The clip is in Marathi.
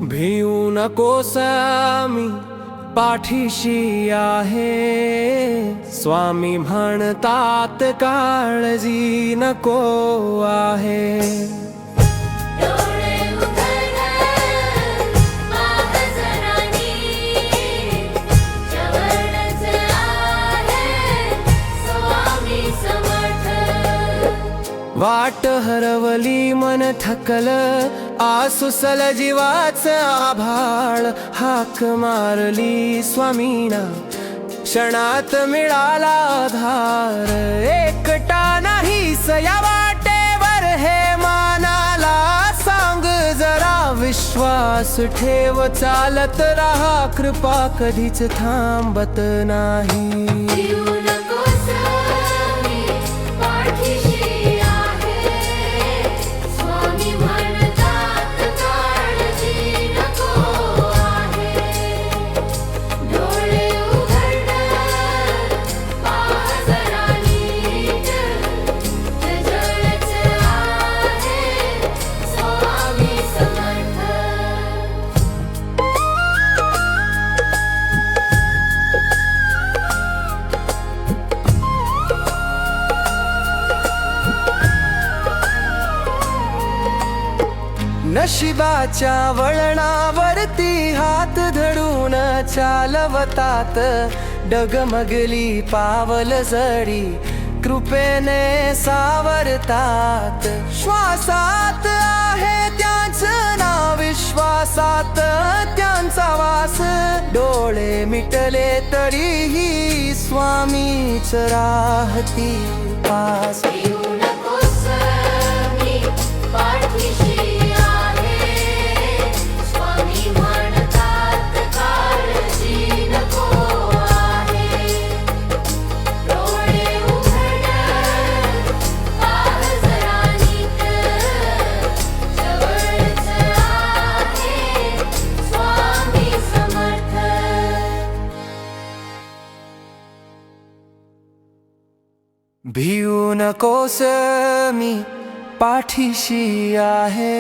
भिऊ नकोस मी पाठीशी आहे, स्वामी म्हणतात काळजी नको आहे. डोळे उघड पाह जरानी, जवळच आहे स्वामी समर्थ. वाट हरवली मन थकल, आसुसल जीवाच आभाळ, हाक मारली स्वामीना क्षणात मिळाला आधार. एकटा नाहीस या वाटेवर हे मानाला सांग जरा, विश्वास ठेव चालत राहा, कृपा कधीच थांबत नाही. भिऊ नकोस मी पाठीशी आहे, स्वामी म्हणतात काळजी नको आहे. डोळे उघड पाह जरा नीट, जवळच आहे स्वामी समर्थ. नशिबाच्या वळणावरती हात धरून चालवतात, डगमगली पावल जडी कृपेने सावरतात. श्वासात आहे त्यांचं नाव, विश्वासात त्यांचा वास, डोळे मिटले तरीही स्वामीच राहती पास. भिऊ नकोस मी पाठीशी आहे, स्वामी म्हणतात काळजी नको आहे. डोळे उघड पाह जरा नीट, जवळच आहे स्वामी समर्थ. भिऊ नकोस मी पाठीशी आहे.